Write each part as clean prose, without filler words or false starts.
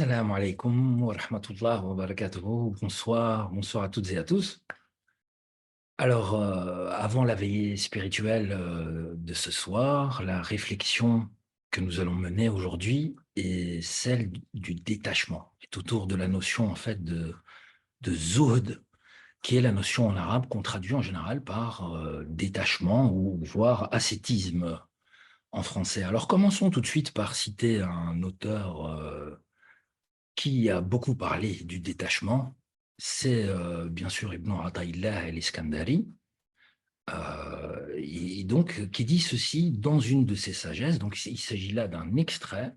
Salam alaikum wa rahmatullah wa barakatuhu. Bonsoir, bonsoir à toutes et à tous. Alors, avant la veillée spirituelle de ce soir, la réflexion que nous allons mener aujourd'hui est celle du détachement. C'est autour de la notion en fait de zuhd, qui est la notion en arabe qu'on traduit en général par détachement ou voire ascétisme en français. Alors, commençons tout de suite par citer un auteur qui a beaucoup parlé du détachement, c'est bien sûr Ibn Ata'illah el-Iskandari, et donc qui dit ceci dans une de ses sagesses. Donc il s'agit là d'un extrait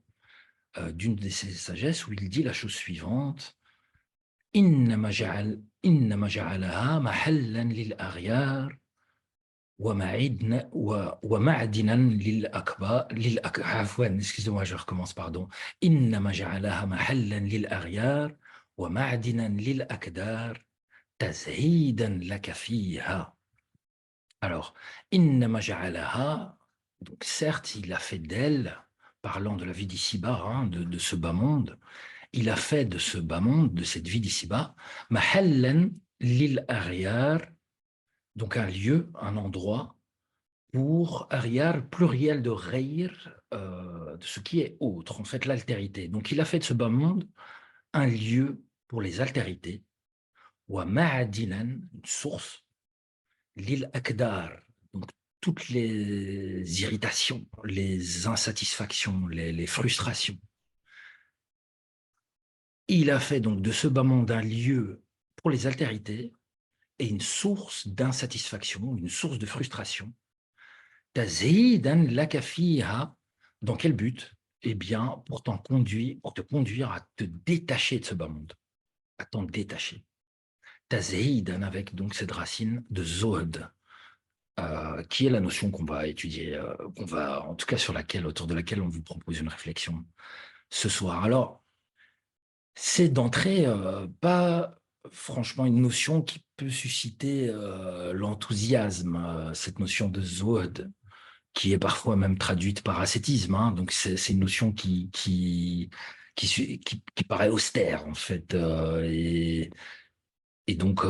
d'une de ses sagesses où il dit la chose suivante: إنما جعلها محلا للأغيار ومعدنا عفوا excusez-moi je recommence pardon إنما جعلها محلا للأغيار ومعدنا للأكدار تزهيدا لك فيها. Alors إنما جعلها, donc certes il a fait d'elle, parlant de la vie d'ici-bas, hein, de ce bas monde, il a fait de ce bas monde, de cette vie d'ici-bas, محلا للأغيار, donc un lieu, un endroit, pour arrière, pluriel de ghayr, de ce qui est autre, en fait l'altérité. Donc il a fait de ce bas monde un lieu pour les altérités, wa ma'adinan, une source, lil akdar, donc toutes les irritations, les insatisfactions, les frustrations. Il a fait donc de ce bas monde un lieu pour les altérités et une source d'insatisfaction, une source de frustration. Tazidan lakafiha, dans quel but? Eh bien, pour te conduire à te détacher de ce bas monde, à t'en détacher. Tazidan, avec donc cette racine de zohd, qui est la notion qu'on va étudier, en tout cas autour de laquelle on vous propose une réflexion ce soir. Alors, c'est d'entrée pas franchement une notion qui peut susciter l'enthousiasme, cette notion de zohd, qui est parfois même traduite par ascétisme, hein. Donc c'est une notion qui paraît austère en fait, et donc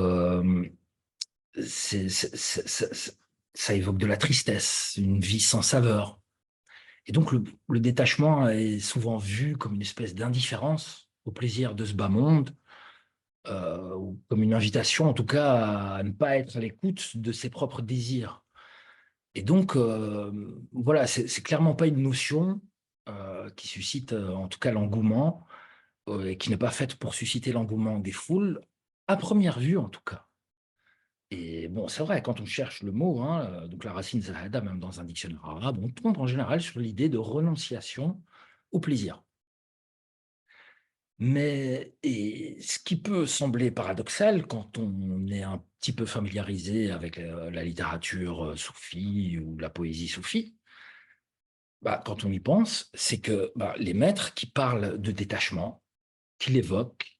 c'est- c'est- c'est- c'est- ça évoque de la tristesse, une vie sans saveur. Et donc le détachement est souvent vu comme une espèce d'indifférence au plaisir de ce bas monde, ou comme une invitation en tout cas à ne pas être à l'écoute de ses propres désirs. Et donc, voilà, c'est clairement pas une notion qui suscite, en tout cas, l'engouement, et qui n'est pas faite pour susciter l'engouement des foules, à première vue, en tout cas. Et bon, c'est vrai, quand on cherche le mot, hein, donc la racine zahada, même dans un dictionnaire arabe, on tombe en général sur l'idée de renonciation au plaisir. Mais et ce qui peut sembler paradoxal quand on est un petit peu familiarisé avec la littérature soufie ou la poésie soufie, bah, quand on y pense, c'est que bah, les maîtres qui parlent de détachement, qui l'évoquent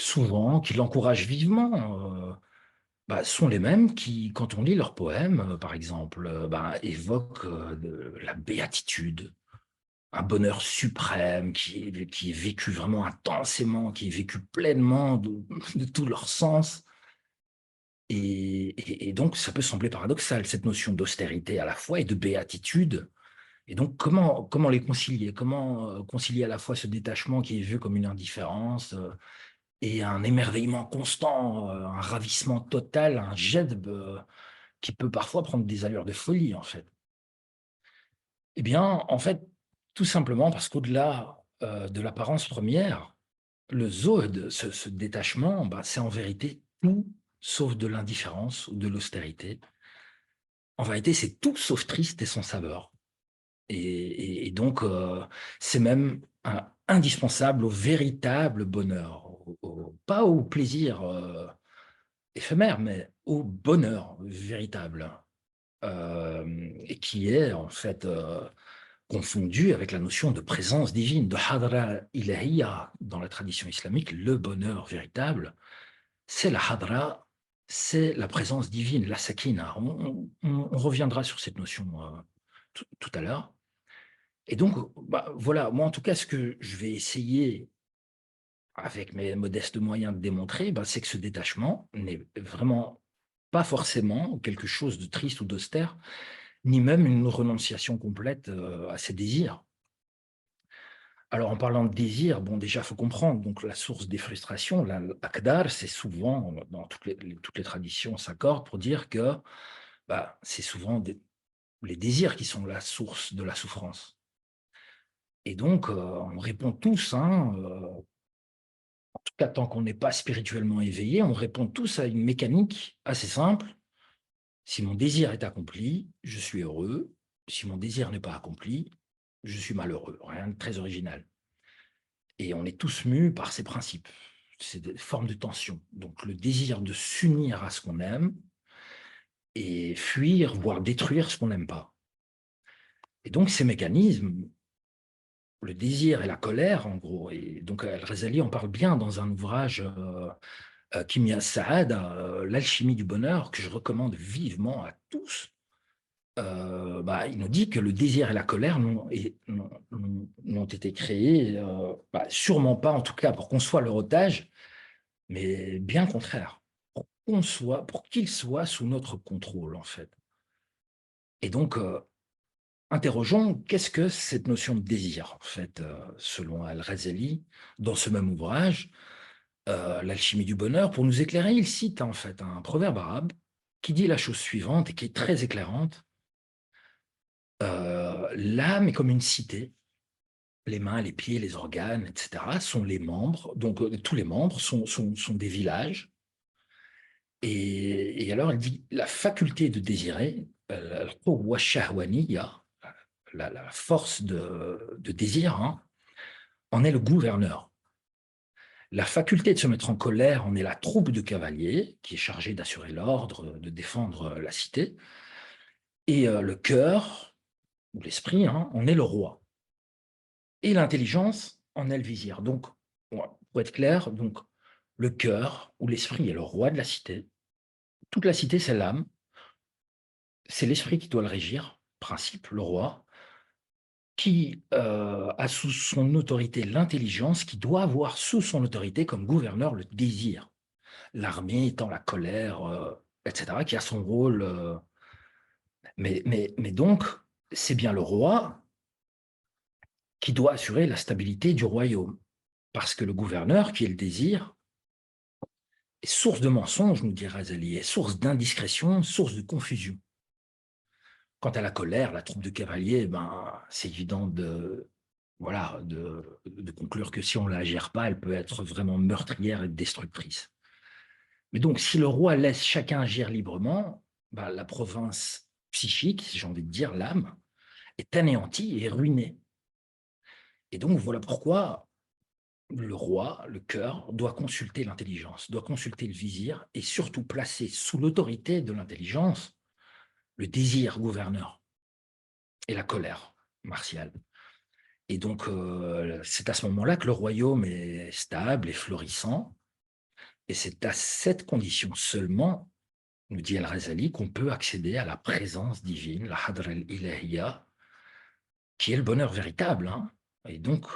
souvent, qui l'encouragent vivement, bah, sont les mêmes qui, quand on lit leurs poèmes, par exemple, bah, évoquent la béatitude, un bonheur suprême qui est vécu vraiment intensément, qui est vécu pleinement de tout leur sens. Et donc, ça peut sembler paradoxal, cette notion d'austérité à la fois et de béatitude. Et donc, comment les concilier? Comment concilier à la fois ce détachement qui est vu comme une indifférence et un émerveillement constant, un ravissement total, un jet qui peut parfois prendre des allures de folie, en fait? Eh bien, en fait, tout simplement parce qu'au-delà de l'apparence première, le zohd, ce détachement, bah, c'est en vérité tout sauf de l'indifférence ou de l'austérité. En vérité, c'est tout sauf triste et sans saveur. Et donc, c'est même indispensable au véritable bonheur, pas au plaisir éphémère, mais au bonheur véritable, et qui est en fait confondu avec la notion de présence divine, de hadra ilahiya dans la tradition islamique. Le bonheur véritable, c'est la hadra, c'est la présence divine, la sakina. On reviendra sur cette notion tout à l'heure. Et donc, bah, voilà, moi en tout cas, ce que je vais essayer avec mes modestes moyens de démontrer, ben, c'est que ce détachement n'est vraiment pas forcément quelque chose de triste ou d'austère, ni même une renonciation complète à ses désirs. Alors, en parlant de désir, bon, déjà, il faut comprendre, donc la source des frustrations, l'akdar, c'est souvent, dans toutes les traditions s'accordent pour dire que bah, c'est souvent les désirs qui sont la source de la souffrance. Et donc, on répond tous, hein, en tout cas tant qu'on n'est pas spirituellement éveillé, on répond tous à une mécanique assez simple. Si mon désir est accompli, je suis heureux. Si mon désir n'est pas accompli, je suis malheureux. Rien de très original. Et on est tous mus par ces principes. C'est des formes de tension. Donc le désir de s'unir à ce qu'on aime et fuir, voire détruire ce qu'on n'aime pas. Et donc ces mécanismes, le désir et la colère, en gros, et donc Al-Ghazali en parle bien dans un ouvrage Kimya Saada, l'alchimie du bonheur, que je recommande vivement à tous. Bah, il nous dit que le désir et la colère n'ont été créés, bah, sûrement pas, en tout cas, pour qu'on soit leur otage, mais bien contraire, pour qu'ils soient sous notre contrôle, en fait. Et donc, interrogeons, qu'est-ce que cette notion de désir, en fait, selon Al-Ghazali, dans ce même ouvrage, L'alchimie du bonheur, pour nous éclairer, il cite en fait un proverbe arabe qui dit la chose suivante et qui est très éclairante. L'âme est comme une cité. Les mains, les pieds, les organes, etc., sont les membres. Donc, tous les membres sont des villages. Et alors, elle dit la faculté de désirer, la force de désir, hein, en est le gouverneur. La faculté de se mettre en colère en est la troupe de cavaliers qui est chargée d'assurer l'ordre, de défendre la cité. Et le cœur, ou l'esprit, hein, en est le roi. Et l'intelligence en est le vizir. Donc, pour être clair, donc, le cœur ou l'esprit est le roi de la cité. Toute la cité, c'est l'âme. C'est l'esprit qui doit le régir, principe, le roi, qui a sous son autorité l'intelligence, qui doit avoir sous son autorité comme gouverneur le désir. L'armée étant la colère, etc., qui a son rôle. Mais donc, c'est bien le roi qui doit assurer la stabilité du royaume. Parce que le gouverneur, qui est le désir, est source de mensonges, nous dit Razali, est source d'indiscrétion, source de confusion. Quant à la colère, la troupe de cavaliers, ben, c'est évident voilà, de conclure que si on ne la gère pas, elle peut être vraiment meurtrière et destructrice. Mais donc, si le roi laisse chacun agir librement, ben, la province psychique, si j'ai envie de dire, l'âme, est anéantie et ruinée. Et donc, voilà pourquoi le roi, le cœur, doit consulter l'intelligence, doit consulter le vizir et surtout placer sous l'autorité de l'intelligence le désir gouverneur et la colère martiale. Et donc, c'est à ce moment-là que le royaume est stable et florissant. Et c'est à cette condition seulement, nous dit Al-Ghazali, qu'on peut accéder à la présence divine, la Hadr al-Ilahiyya, qui est le bonheur véritable. Hein. Et donc,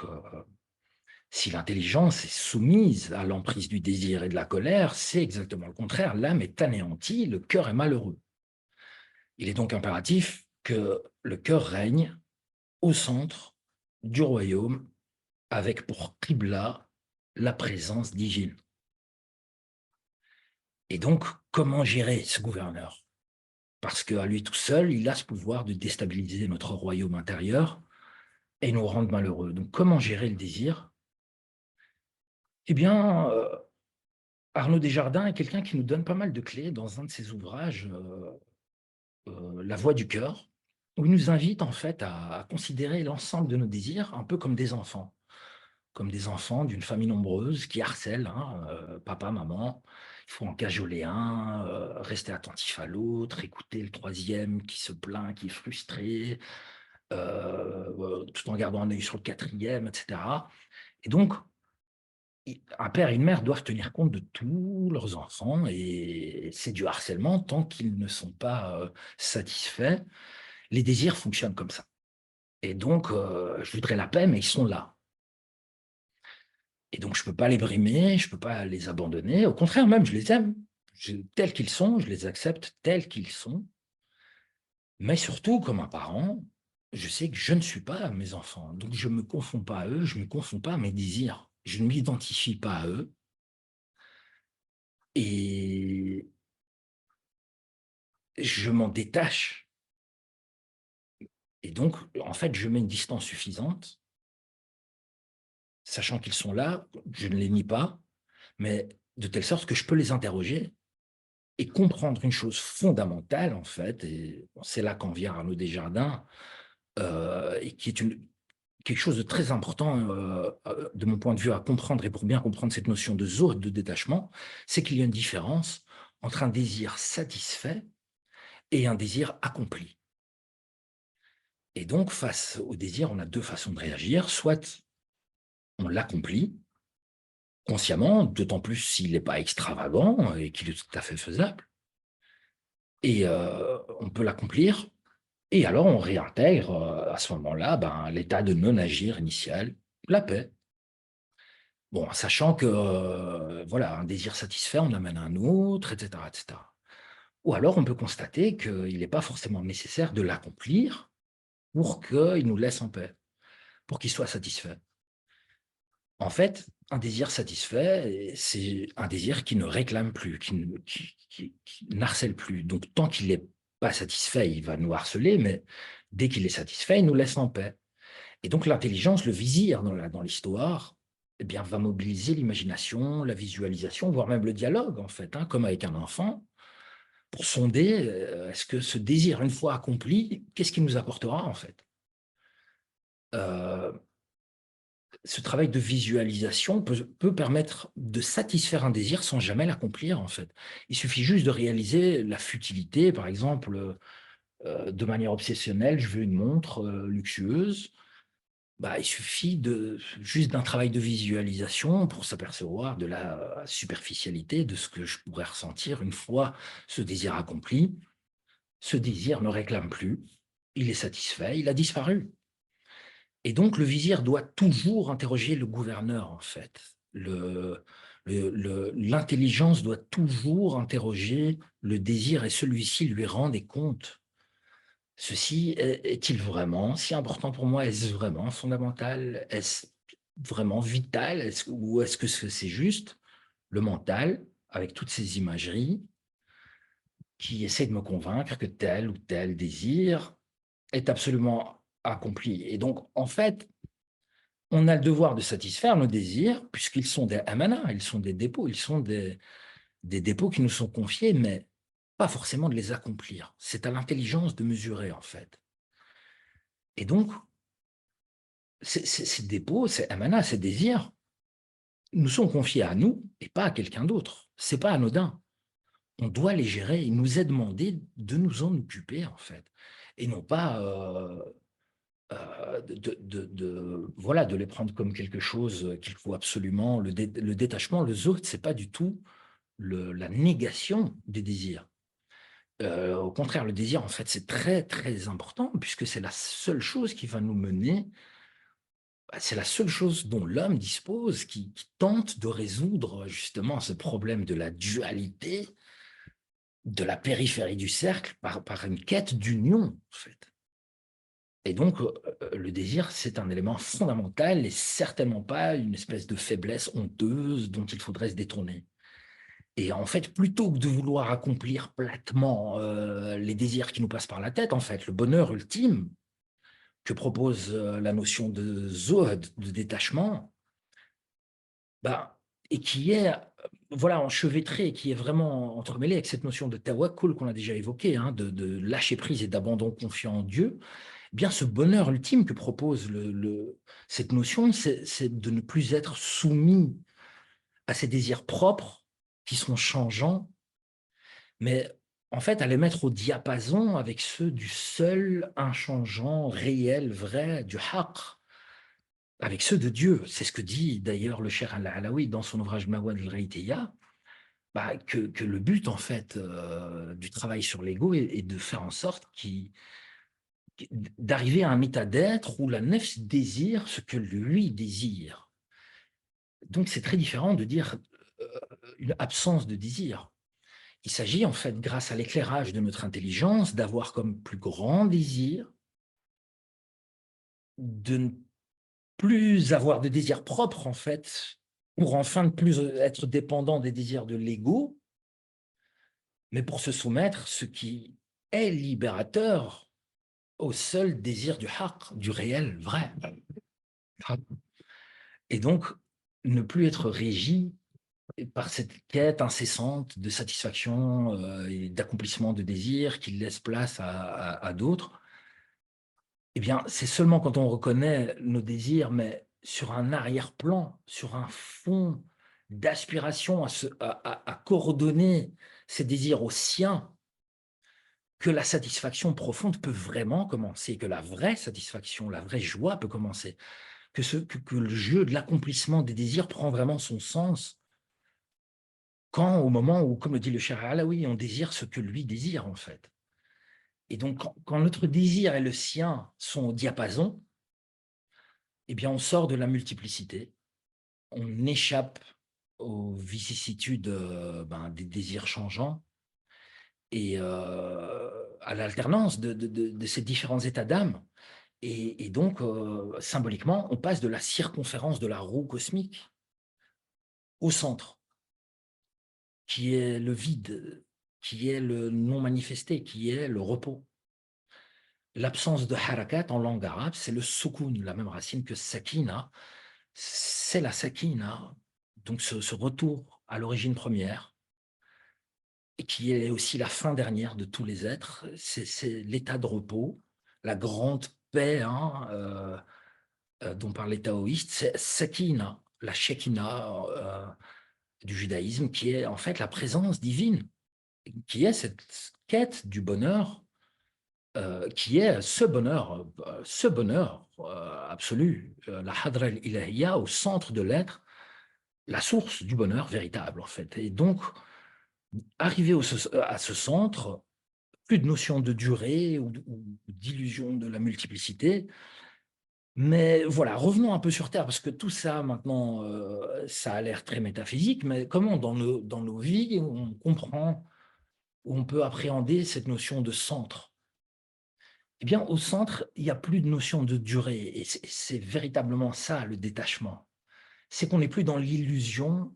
si l'intelligence est soumise à l'emprise du désir et de la colère, c'est exactement le contraire. L'âme est anéantie, le cœur est malheureux. Il est donc impératif que le cœur règne au centre du royaume, avec pour qibla la présence divine. Et donc, comment gérer ce gouverneur? Parce qu'à lui tout seul, il a ce pouvoir de déstabiliser notre royaume intérieur et nous rendre malheureux. Donc, comment gérer le désir? Eh bien, Arnaud Desjardins est quelqu'un qui nous donne pas mal de clés dans un de ses ouvrages, La voix du cœur, où il nous invite en fait à considérer l'ensemble de nos désirs un peu comme des enfants d'une famille nombreuse qui harcèlent, hein, papa, maman. Il faut en cajoler un, rester attentif à l'autre, écouter le troisième qui se plaint, qui est frustré, tout en gardant un œil sur le quatrième, etc. Et donc, un père et une mère doivent tenir compte de tous leurs enfants et c'est du harcèlement tant qu'ils ne sont pas satisfaits. Les désirs fonctionnent comme ça. Et donc, je voudrais la paix, mais ils sont là. Et donc, je ne peux pas les brimer, je ne peux pas les abandonner. Au contraire, même, je les aime. Tels qu'ils sont, je les accepte tels qu'ils sont. Mais surtout, comme un parent, je sais que je ne suis pas mes enfants. Donc, je ne me confonds pas à eux, je ne me confonds pas à mes désirs. Je ne m'identifie pas à eux. Et je m'en détache. Et donc, en fait, je mets une distance suffisante, sachant qu'ils sont là, je ne les nie pas, mais de telle sorte que je peux les interroger et comprendre une chose fondamentale, en fait, et c'est là qu'en vient Arnaud Desjardins, et qui est quelque chose de très important de mon point de vue à comprendre, et pour bien comprendre cette notion de zone de détachement, c'est qu'il y a une différence entre un désir satisfait et un désir accompli. Et donc, face au désir, on a deux façons de réagir. Soit on l'accomplit consciemment, d'autant plus s'il n'est pas extravagant et qu'il est tout à fait faisable. Et on peut l'accomplir. Et alors, on réintègre à ce moment-là l'état de non-agir initial, la paix. Bon, sachant que, voilà, un désir satisfait en amène un autre, etc., etc. Ou alors, on peut constater qu'il n'est pas forcément nécessaire de l'accomplir pour qu'il nous laisse en paix, pour qu'il soit satisfait. En fait, un désir satisfait, c'est un désir qui ne réclame plus, qui n'harcèle plus. Donc, tant qu'il n'est pas satisfait, il va nous harceler, mais dès qu'il est satisfait, il nous laisse en paix. Et donc, l'intelligence, le vizir dans l'histoire, eh bien, va mobiliser l'imagination, la visualisation, voire même le dialogue, en fait, hein, comme avec un enfant, pour sonder, est-ce que ce désir, une fois accompli, qu'est-ce qu'il nous apportera, en fait? Ce travail de visualisation peut permettre de satisfaire un désir sans jamais l'accomplir, en fait. Il suffit juste de réaliser la futilité, par exemple, de manière obsessionnelle, je veux une montre luxueuse. Il suffit juste d'un travail de visualisation pour s'apercevoir de la superficialité de ce que je pourrais ressentir une fois ce désir accompli. Ce désir ne réclame plus, il est satisfait, il a disparu. Et donc, le vizir doit toujours interroger le gouverneur, en fait. L'intelligence doit toujours interroger le désir et celui-ci lui rend des comptes. Ceci est-il vraiment si important pour moi? Est-ce vraiment fondamental? Est-ce vraiment vital? Ou est-ce que c'est juste le mental, avec toutes ces imageries, qui essaie de me convaincre que tel ou tel désir est absolument accompli? Et donc, en fait, on a le devoir de satisfaire nos désirs, puisqu'ils sont des amanas, ils sont des dépôts, ils sont des dépôts qui nous sont confiés, mais pas forcément de les accomplir. C'est à l'intelligence de mesurer, en fait. Et donc, ces dépôts, ces amanas, ces désirs, nous sont confiés à nous et pas à quelqu'un d'autre. C'est pas anodin. On doit les gérer. Il nous est demandé de nous en occuper, en fait. Et non pas voilà, de les prendre comme quelque chose qu'il faut absolument. Le détachement, le zot, c'est pas du tout la négation des désirs. Au contraire, le désir, en fait, c'est très, très important, puisque c'est la seule chose qui va nous mener, c'est la seule chose dont l'homme dispose, qui tente de résoudre justement ce problème de la dualité, de la périphérie du cercle, par une quête d'union, en fait. Et donc, le désir, c'est un élément fondamental et certainement pas une espèce de faiblesse honteuse dont il faudrait se détourner. Et en fait, plutôt que de vouloir accomplir platement les désirs qui nous passent par la tête, en fait, le bonheur ultime que propose la notion de zohd, de détachement, et qui est voilà, enchevêtré, qui est vraiment entremêlé avec cette notion de tawakkul qu'on a déjà évoquée, hein, de lâcher prise et d'abandon confiant en Dieu. Bien, ce bonheur ultime que propose cette notion, c'est de ne plus être soumis à ces désirs propres qui sont changeants, mais en fait à les mettre au diapason avec ceux du seul, inchangeant, réel, vrai, du haqq, avec ceux de Dieu. C'est ce que dit d'ailleurs le Cheikh Al-Alaoui dans son ouvrage Mawad al-Raytiya, que le but en fait du travail sur l'ego est de faire en sorte d'arriver à un état d'être où la nefs désire ce que lui désire. Donc, c'est très différent de dire une absence de désir. Il s'agit en fait, grâce à l'éclairage de notre intelligence, d'avoir comme plus grand désir de ne plus avoir de désir propre, en fait, pour enfin ne plus être dépendant des désirs de l'ego, mais pour se soumettre, ce qui est libérateur, au seul désir du haqq, du réel, vrai. Et donc, ne plus être régi par cette quête incessante de satisfaction et d'accomplissement de désirs qui laisse place à d'autres, eh bien, c'est seulement quand on reconnaît nos désirs, mais sur un arrière-plan, sur un fond d'aspiration à coordonner ces désirs aux siens, que la satisfaction profonde peut vraiment commencer, que la vraie satisfaction, la vraie joie peut commencer, que le jeu de l'accomplissement des désirs prend vraiment son sens quand, au moment où, comme le dit le Cheikh Alaoui, on désire ce que lui désire, en fait. Et donc, quand notre désir et le sien sont au diapason, eh bien, on sort de la multiplicité, on échappe aux vicissitudes des désirs changeants et à l'alternance de ces différents états d'âme. Et donc, symboliquement, on passe de la circonférence de la roue cosmique au centre, qui est le vide, qui est le non manifesté, qui est le repos. L'absence de harakat en langue arabe, c'est le soukoun, la même racine que sakina. C'est la sakina, donc ce retour à l'origine première, et qui est aussi la fin dernière de tous les êtres. C'est l'état de repos, la grande paix dont parle les taoïstes. C'est sakina, la shekinah du judaïsme, qui est en fait la présence divine, qui est cette quête du bonheur, qui est ce bonheur absolu, la hadra al-ilahiyya au centre de l'être, la source du bonheur véritable en fait. Et donc, arriver à ce centre, plus de notion de durée ou d'illusion de la multiplicité. Mais voilà, revenons un peu sur Terre, parce que tout ça, maintenant, ça a l'air très métaphysique, mais comment dans nos vies, on comprend, ou on peut appréhender cette notion de centre? Eh bien, au centre, il n'y a plus de notion de durée, et c'est véritablement ça, le détachement. C'est qu'on n'est plus dans l'illusion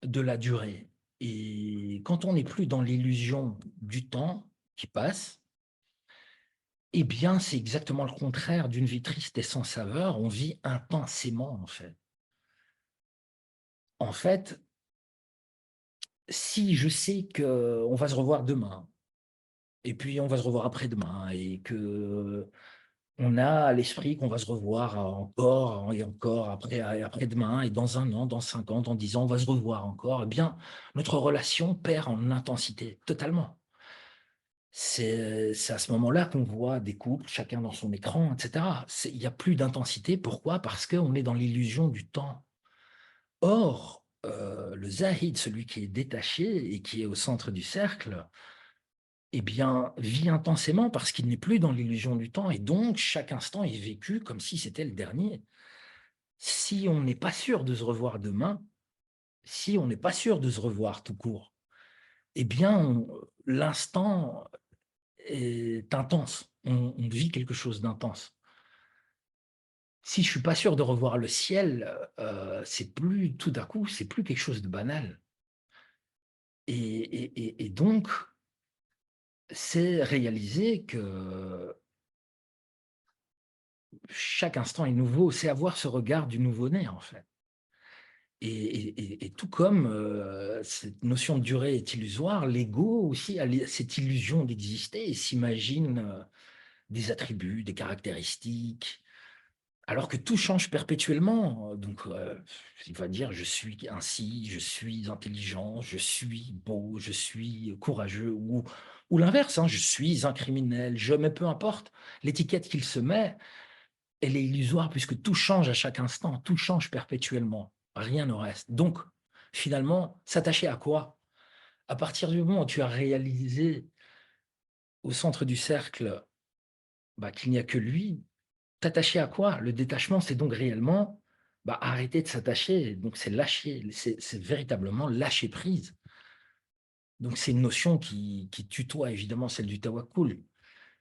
de la durée. Et quand on n'est plus dans l'illusion du temps qui passe, eh bien, c'est exactement le contraire d'une vie triste et sans saveur. On vit intensément, en fait. En fait, si je sais qu'on va se revoir demain, et puis on va se revoir après-demain, et que on a à l'esprit qu'on va se revoir encore et encore après-demain, et dans un an, dans 5 ans, dans 10 ans, on va se revoir encore, eh bien, notre relation perd en intensité, totalement. C'est à ce moment-là qu'on voit des couples, chacun dans son écran, etc. Il n'y a plus d'intensité. Pourquoi? Parce qu'on est dans l'illusion du temps. Or, le zahid, celui qui est détaché et qui est au centre du cercle, eh bien, vit intensément parce qu'il n'est plus dans l'illusion du temps et donc chaque instant est vécu comme si c'était le dernier. Si on n'est pas sûr de se revoir demain, si on n'est pas sûr de se revoir tout court, eh bien, l'instant est intense. On vit quelque chose d'intense. Si je suis pas sûr de revoir le ciel, c'est plus tout d'un coup, c'est plus quelque chose de banal. Et donc, c'est réaliser que chaque instant est nouveau, c'est avoir ce regard du nouveau-né, en fait. Et tout comme cette notion de durée est illusoire, l'ego aussi a cette illusion d'exister et s'imagine des attributs, des caractéristiques, alors que tout change perpétuellement. Donc, il va dire, je suis ainsi, je suis intelligent, je suis beau, je suis courageux, ou l'inverse, hein, je suis un criminel, mais peu importe, l'étiquette qu'il se met, elle est illusoire puisque tout change à chaque instant, tout change perpétuellement, rien ne reste. Donc, finalement, s'attacher à quoi? À partir du moment où tu as réalisé au centre du cercle qu'il n'y a que lui, t'attacher à quoi? Le détachement, c'est donc réellement bah, arrêter de s'attacher, donc c'est lâcher, c'est véritablement lâcher prise. Donc c'est une notion qui tutoie évidemment celle du tawakkul.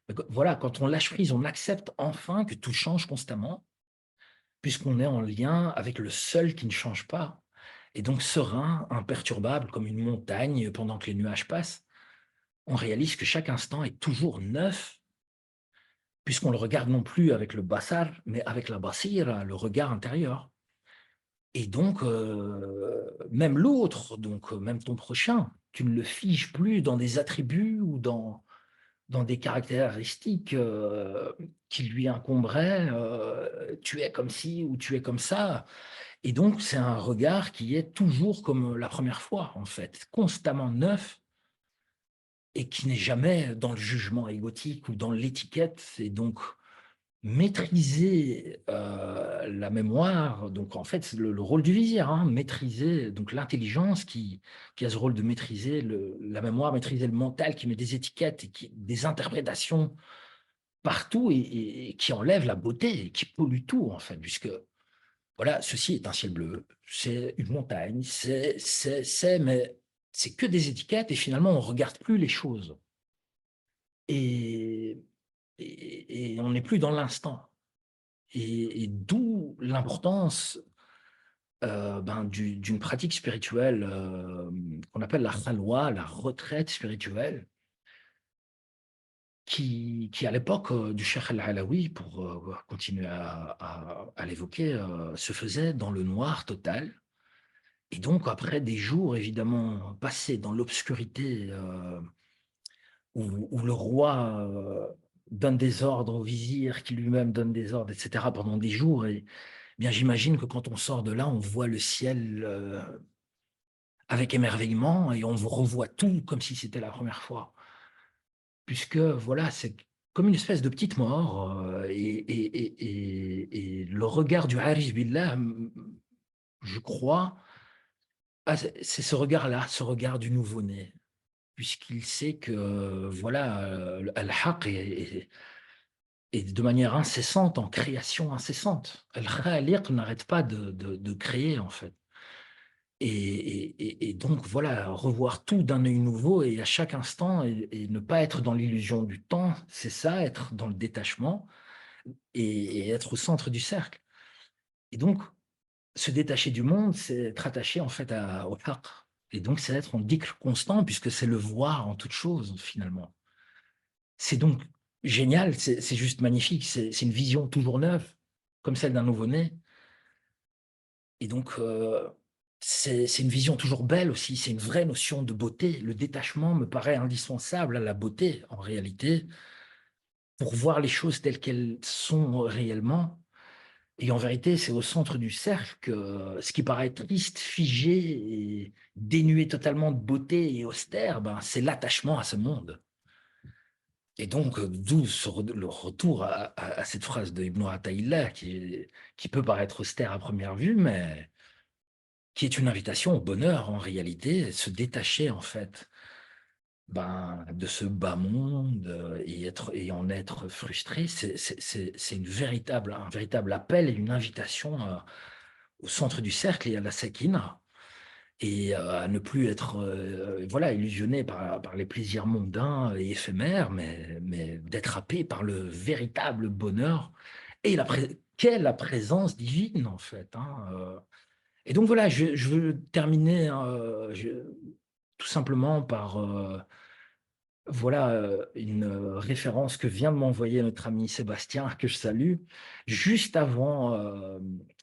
Donc voilà, quand on lâche prise, on accepte enfin que tout change constamment, puisqu'on est en lien avec le seul qui ne change pas, et donc serein, imperturbable comme une montagne pendant que les nuages passent. On réalise que chaque instant est toujours neuf, puisqu'on le regarde non plus avec le basar, mais avec la basira, le regard intérieur. Et donc, même l'autre, donc même ton prochain, tu ne le figes plus dans des attributs ou dans des caractéristiques qui lui incomberaient. Tu es comme ci ou tu es comme ça. Et donc, c'est un regard qui est toujours comme la première fois, en fait, constamment neuf et qui n'est jamais dans le jugement égotique ou dans l'étiquette. Et donc, maîtriser la mémoire, donc en fait, c'est le rôle du vizir, hein, maîtriser donc l'intelligence qui a ce rôle de maîtriser la mémoire, maîtriser le mental, qui met des étiquettes et des interprétations partout et qui enlève la beauté et qui pollue tout, en fait, puisque voilà, ceci est un ciel bleu, c'est une montagne, mais c'est que des étiquettes et finalement, on ne regarde plus les choses. Et, et on n'est plus dans l'instant. Et d'où l'importance ben, d'une pratique spirituelle qu'on appelle la khalwa, la retraite spirituelle, qui à l'époque du Cheikh Al-Alawi, pour continuer à l'évoquer, se faisait dans le noir total. Et donc, après des jours, évidemment, passés dans l'obscurité, où le roi donne des ordres au vizir, qui lui-même donne des ordres, etc., pendant des jours, et bien, j'imagine que quand on sort de là, on voit le ciel avec émerveillement et on revoit tout comme si c'était la première fois. Puisque, voilà, c'est comme une espèce de petite mort. Et le regard du Harij Billah, je crois, c'est ce regard-là, ce regard du nouveau-né. Puisqu'il sait que, voilà, Al-Haq est de manière incessante, en création incessante. Al-Khaliq n'arrête pas de créer, en fait. Et donc, voilà, revoir tout d'un œil nouveau et à chaque instant et ne pas être dans l'illusion du temps, c'est ça, être dans le détachement et être au centre du cercle. Et donc, se détacher du monde, c'est être attaché en fait au haq. Et donc, c'est être en dhikr constant puisque c'est le voir en toute chose, finalement. C'est donc génial, c'est juste magnifique, c'est une vision toujours neuve, comme celle d'un nouveau-né. Et donc, c'est une vision toujours belle aussi, c'est une vraie notion de beauté. Le détachement me paraît indispensable à la beauté, en réalité, pour voir les choses telles qu'elles sont réellement. Et en vérité, c'est au centre du cercle que ce qui paraît triste, figé et dénué totalement de beauté et austère, ben, c'est l'attachement à ce monde. Et donc, d'où le retour à cette phrase de Ibn Ataïllah qui peut paraître austère à première vue, mais qui est une invitation au bonheur en réalité, se détacher en fait ben, de ce bas monde et en être frustré, c'est un véritable appel et une invitation au centre du cercle et à la sakina et à ne plus être voilà, illusionné par les plaisirs mondains et éphémères, mais d'être happé par le véritable bonheur et qu'est la présence divine en fait. Hein, et donc voilà, je veux terminer tout simplement par voilà une référence que vient de m'envoyer notre ami Sébastien, que je salue, juste avant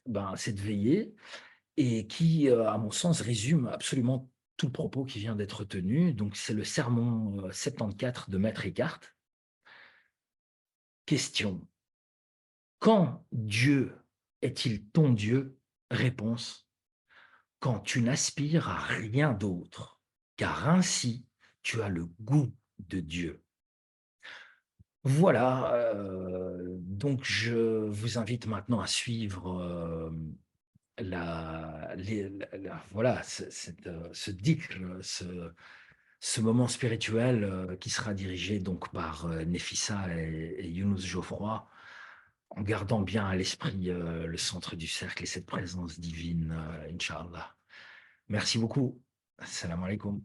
ben, cette veillée, et qui, à mon sens, résume absolument tout le propos qui vient d'être tenu. Donc c'est le sermon 74 de Maître Eckhart. Question: quand Dieu est-il ton Dieu? Réponse: quand tu n'aspires à rien d'autre, car ainsi tu as le goût de Dieu. Voilà, donc je vous invite maintenant à suivre voilà, ce dhikr, ce moment spirituel qui sera dirigé donc par Nefissa et Younous Geoffroy. en gardant bien à l'esprit le centre du cercle et cette présence divine, Inch'Allah. Merci beaucoup. Assalamu alaikum.